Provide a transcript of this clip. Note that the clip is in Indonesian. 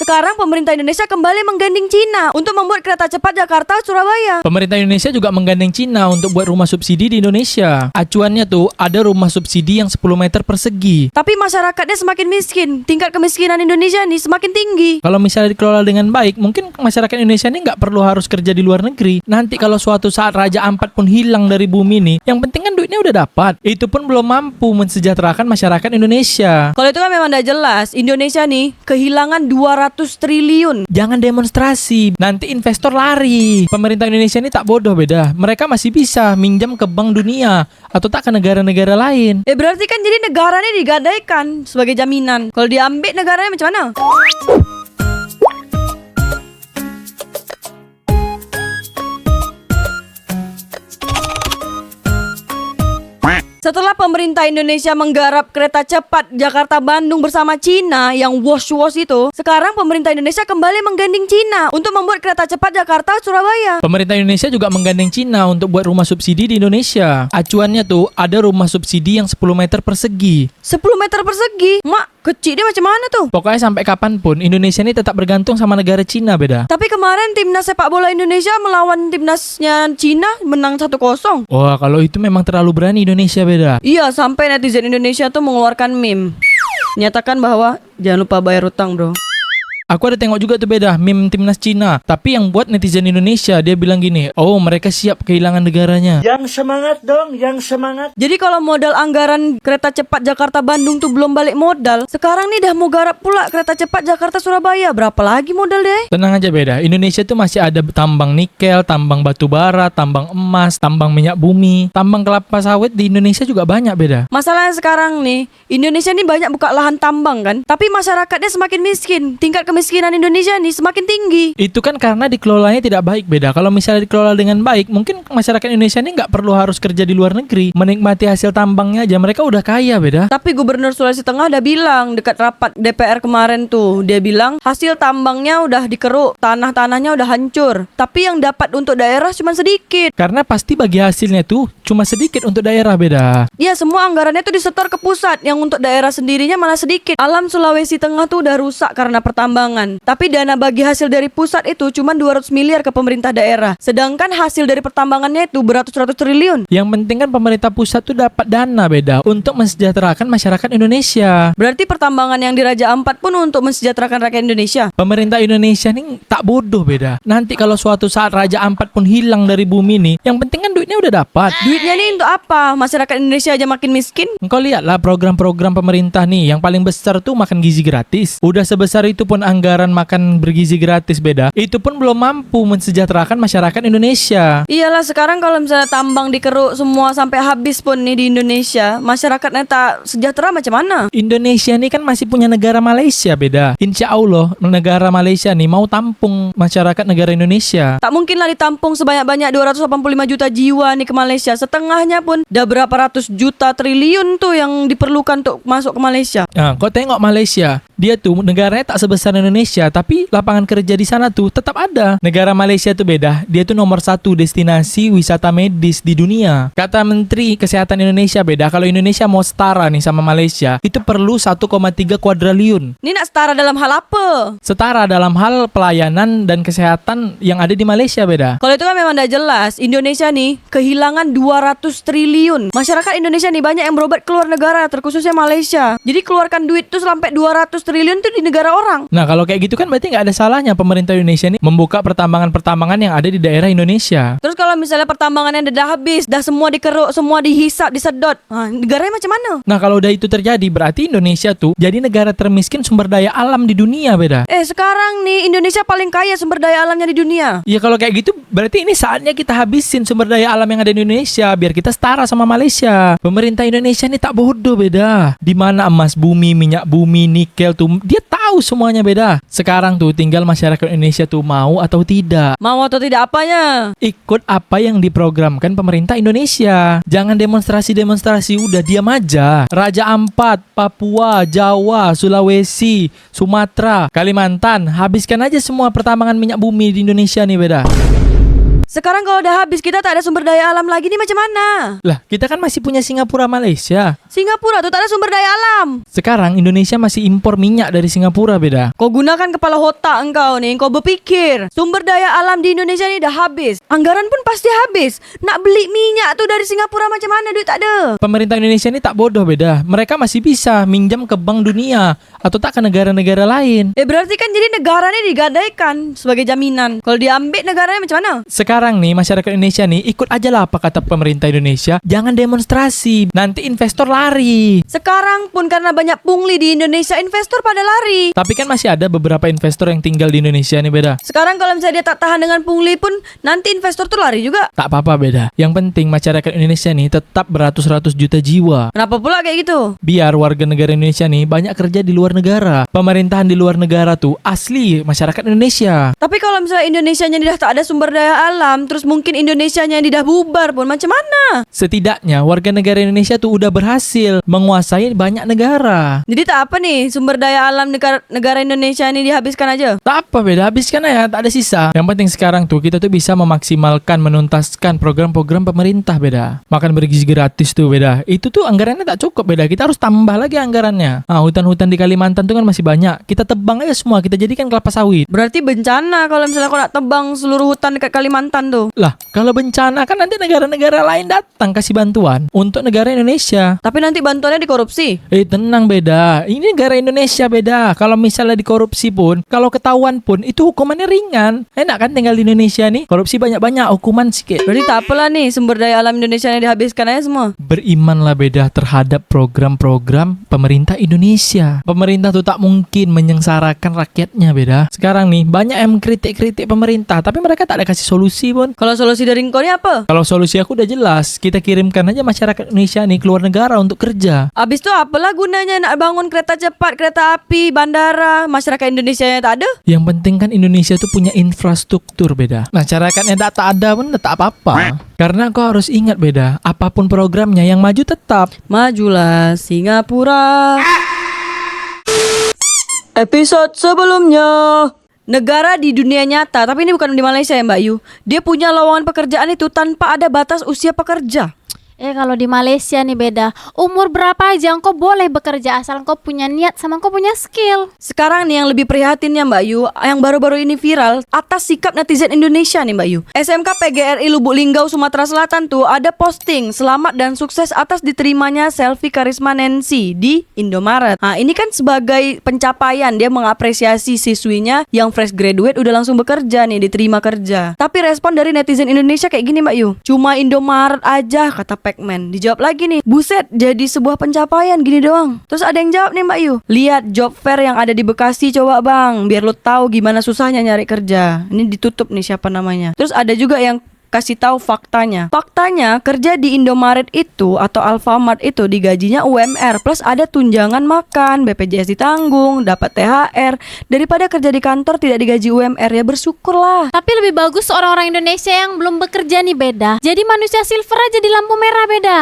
Sekarang pemerintah Indonesia kembali menggandeng Cina untuk membuat kereta cepat Jakarta-Surabaya. Pemerintah Indonesia juga menggandeng Cina untuk buat rumah subsidi di Indonesia. Acuannya tuh ada rumah subsidi yang 10 meter persegi. Tapi masyarakatnya semakin miskin. Tingkat kemiskinan Indonesia nih semakin tinggi. Kalau misalnya dikelola dengan baik, mungkin masyarakat Indonesia ini nggak perlu harus kerja di luar negeri. Nanti kalau suatu saat Raja Ampat pun hilang dari bumi nih, yang penting kan duitnya udah dapat. Itu pun belum mampu mensejahterakan masyarakat Indonesia. Kalau itu kan memang udah jelas. Indonesia nih kehilangan 200 triliun. Jangan demonstrasi, nanti investor lari. Pemerintah Indonesia ini tak bodoh beda. Mereka masih bisa minjam ke Bank Dunia atau tak ke negara-negara lain. Berarti kan jadi negaranya digadaikan sebagai jaminan. Kalau diambil negaranya macam mana? Setelah pemerintah Indonesia menggarap kereta cepat Jakarta-Bandung bersama Cina yang wash-wash itu, sekarang pemerintah Indonesia kembali menggandeng Cina untuk membuat kereta cepat Jakarta-Surabaya. Pemerintah Indonesia juga menggandeng Cina untuk buat rumah subsidi di Indonesia. Acuannya tuh ada rumah subsidi yang 10 meter persegi. 10 meter persegi? Mak, kecil dia macam mana tuh? Pokoknya sampai kapanpun Indonesia ini tetap bergantung sama negara Cina beda. Tapi kemarin timnas sepak bola Indonesia melawan timnasnya Cina menang 1-0. Wah, kalau itu memang terlalu berani Indonesia beda. Iya, sampai netizen Indonesia tuh mengeluarkan meme. Nyatakan bahwa jangan lupa bayar utang, bro. Aku ada tengok juga tuh beda meme timnas Cina. Tapi yang buat netizen Indonesia, dia bilang gini, oh mereka siap kehilangan negaranya. Yang semangat dong, yang semangat. Jadi kalau modal anggaran kereta cepat Jakarta-Bandung tuh belum balik modal, sekarang nih dah mau garap pula kereta cepat Jakarta-Surabaya. Berapa lagi modal deh? Tenang aja beda, Indonesia tuh masih ada tambang nikel, tambang batu bara, tambang emas, tambang minyak bumi, tambang kelapa sawit di Indonesia juga banyak beda. Masalahnya sekarang nih, Indonesia nih banyak buka lahan tambang kan, tapi masyarakatnya semakin miskin. Tingkat kemiskinan Indonesia nih semakin tinggi. Itu kan karena dikelolanya tidak baik beda. Kalau misalnya dikelola dengan baik, mungkin masyarakat Indonesia ini nggak perlu harus kerja di luar negeri, menikmati hasil tambangnya aja, mereka udah kaya beda. Tapi Gubernur Sulawesi Tengah udah bilang dekat rapat DPR kemarin tuh, dia bilang hasil tambangnya udah dikeruk, tanah-tanahnya udah hancur, tapi yang dapat untuk daerah cuma sedikit. Karena pasti bagi hasilnya tuh cuma sedikit untuk daerah beda. Ya, semua anggarannya tuh disetor ke pusat, yang untuk daerah sendirinya malah sedikit. Alam Sulawesi Tengah tuh udah rusak karena pertambangan. Tapi dana bagi hasil dari pusat itu cuma 200 miliar ke pemerintah daerah. Sedangkan hasil dari pertambangannya itu beratus-ratus triliun. Yang penting kan pemerintah pusat tuh dapat dana beda untuk mensejahterakan masyarakat Indonesia. Berarti pertambangan yang di Raja Ampat pun untuk mensejahterakan rakyat Indonesia. Pemerintah Indonesia nih tak bodoh beda. Nanti kalau suatu saat Raja Ampat pun hilang dari bumi nih, yang penting kan duitnya udah dapat. Duitnya nih untuk apa? Masyarakat Indonesia aja makin miskin. Engkau lihatlah program-program pemerintah nih, yang paling besar tuh makan gizi gratis. Udah sebesar itu pun anggaran makan bergizi gratis beda, itu pun belum mampu mensejahterakan masyarakat Indonesia. Iyalah, sekarang kalau misalnya tambang dikeruk semua sampai habis pun nih di Indonesia, masyarakatnya tak sejahtera macam mana? Indonesia nih kan masih punya negara Malaysia beda. Insya Allah negara Malaysia nih mau tampung masyarakat negara Indonesia. Tak mungkin lah ditampung sebanyak-banyak 285 juta jiwa nih ke Malaysia. Setengahnya pun udah berapa ratus juta triliun tuh yang diperlukan untuk masuk ke Malaysia. Nah, kau tengok Malaysia, dia tuh negaranya tak sebesar Indonesia, tapi lapangan kerja di sana tuh tetap ada. Negara Malaysia tuh beda, dia tuh nomor 1 destinasi wisata medis di dunia. Kata Menteri Kesehatan Indonesia beda, kalau Indonesia mau setara nih sama Malaysia, itu perlu 1,3 kuadriliun. Ini nak setara dalam hal apa? Setara dalam hal pelayanan dan kesehatan yang ada di Malaysia beda. Kalau itu kan memang udah jelas. Indonesia nih kehilangan 200 triliun. Masyarakat Indonesia nih banyak yang berobat keluar negara, terkhususnya Malaysia. Jadi keluarkan duit tuh sampai 200 triliun tuh di negara orang. Nah, kalau kayak gitu kan berarti nggak ada salahnya pemerintah Indonesia ini membuka pertambangan-pertambangan yang ada di daerah Indonesia. Terus kalau misalnya pertambangannya udah habis, dah semua dikeruk, semua dihisap, disedot, negaranya macam mana? Nah, kalau udah itu terjadi, berarti Indonesia tuh jadi negara termiskin sumber daya alam di dunia beda. Sekarang nih Indonesia paling kaya sumber daya alamnya di dunia. Ya kalau kayak gitu berarti ini saatnya kita habisin sumber daya alam yang ada di Indonesia biar kita setara sama Malaysia. Pemerintah Indonesia ini tak bodoh beda. Di mana emas bumi, minyak bumi, nikel tuh dia tahu semuanya beda. Sekarang tuh tinggal masyarakat Indonesia tuh mau atau tidak. Mau atau tidak apanya? Ikut apa yang diprogramkan pemerintah Indonesia. Jangan demonstrasi-demonstrasi, udah diam aja. Raja Ampat, Papua, Jawa, Sulawesi, Sumatera, Kalimantan, habiskan aja semua pertambangan minyak bumi di Indonesia nih beda. Sekarang kalau udah habis kita tak ada sumber daya alam lagi nih macam mana? Lah, kita kan masih punya Singapura, Malaysia. Singapura tuh tak ada sumber daya alam. Sekarang Indonesia masih impor minyak dari Singapura, beda. Kau gunakan kepala otak engkau nih, kau berpikir sumber daya alam di Indonesia ini dah habis. Anggaran pun pasti habis. Nak beli minyak tuh dari Singapura macam mana, duit tak ada. Pemerintah Indonesia ini tak bodoh, beda. Mereka masih bisa minjam ke Bank Dunia atau tak ke negara-negara lain. Berarti kan jadi negara ini digadaikan sebagai jaminan. Kalau diambil negaranya macam mana? Sekarang nih masyarakat Indonesia nih ikut aja lah apa kata pemerintah Indonesia. Jangan demonstrasi, nanti investor lari. Sekarang pun karena banyak pungli di Indonesia, investor pada lari. Tapi kan masih ada beberapa investor yang tinggal di Indonesia nih, beda. Sekarang kalau misalnya dia tak tahan dengan pungli pun, nanti investor tuh lari juga. Tak apa-apa, beda. Yang penting masyarakat Indonesia nih tetap beratus-ratus juta jiwa. Kenapa pula kayak gitu? Biar warga negara Indonesia nih banyak kerja di luar negara. Pemerintahan di luar negara tuh asli masyarakat Indonesia. Tapi kalau misalnya Indonesianya dah tak ada sumber daya alam, terus mungkin Indonesianya dah bubar pun macam mana? Setidaknya warga negara Indonesia tuh udah berhasil menguasai banyak negara. Jadi tak apa nih, sumber daya alam negara Indonesia ini dihabiskan aja. Tak apa, beda, habiskan aja, tak ada sisa. Yang penting sekarang tuh kita tuh bisa memaksimalkan, menuntaskan program-program pemerintah, beda. Makan bergizi gratis tuh, beda. Itu tuh anggarannya tak cukup, beda. Kita harus tambah lagi anggarannya. Hutan-hutan di Kalimantan tuh kan masih banyak. Kita tebang aja semua, kita jadikan kelapa sawit. Berarti bencana kalau misalnya kau nak tebang seluruh hutan dekat Kalimantan tuh. Lah, kalau bencana kan nanti negara-negara lain datang kasih bantuan untuk negara Indonesia. Tapi nanti bantuannya dikorupsi. Tenang, beda. Ini negara Indonesia, beda. Kalau misalnya dikorupsi pun, kalau ketahuan pun, itu hukumannya ringan. Enak kan tinggal di Indonesia nih? Korupsi banyak-banyak, hukuman sikit. Berarti tak apalah nih, sumber daya alam Indonesia yang dihabiskan aja semua. Berimanlah, beda, terhadap program-program pemerintah Indonesia. Pemerintah tuh tak mungkin menyengsarakan rakyatnya, beda. Sekarang nih, banyak yang kritik-kritik pemerintah, tapi mereka tak ada kasih solusi pun. Kalau solusi dari engkau ni apa? Kalau solusi aku udah jelas, kita kirimkan aja masyarakat Indonesia nih keluar negara untuk kerja. Abis tu apalah gunanya nak bangun kereta cepat, kereta api, bandara, masyarakat Indonesia yang tak ada? Yang penting kan Indonesia tuh punya infrastruktur, beda. Masyarakatnya tak ada pun tak apa-apa. Karena kau harus ingat, beda, apapun programnya yang maju tetap. Majulah Singapura. Episode sebelumnya. Negara di dunia nyata, tapi ini bukan di Malaysia ya Mbak Yu. Dia punya lowongan pekerjaan itu tanpa ada batas usia pekerja. Kalau di Malaysia nih beda. Umur berapa aja engkau boleh bekerja asal engkau punya niat sama engkau punya skill. Sekarang nih yang lebih prihatinnya Mbak Yu, yang baru-baru ini viral atas sikap netizen Indonesia nih Mbak Yu. SMK PGRI Lubuk Linggau Sumatera Selatan tuh ada posting selamat dan sukses atas diterimanya Selvi Karisma Nancy di Indomaret. Ini kan sebagai pencapaian, dia mengapresiasi siswinya yang fresh graduate udah langsung bekerja nih, diterima kerja. Tapi respon dari netizen Indonesia kayak gini Mbak Yu. Cuma Indomaret aja kata Pacman. Dijawab lagi nih, buset jadi sebuah pencapaian gini doang. Terus ada yang jawab nih Mbak Yu, lihat job fair yang ada di Bekasi coba bang, biar lo tahu gimana susahnya nyari kerja. Ini ditutup nih siapa namanya. Terus ada juga yang kasih tahu faktanya. Faktanya kerja di Indomaret itu atau Alfamart itu digajinya UMR plus ada tunjangan makan, BPJS ditanggung, dapat THR. Daripada kerja di kantor tidak digaji UMR, ya bersyukurlah. Tapi lebih bagus orang-orang Indonesia yang belum bekerja nih beda. Jadi manusia silver aja di lampu merah beda.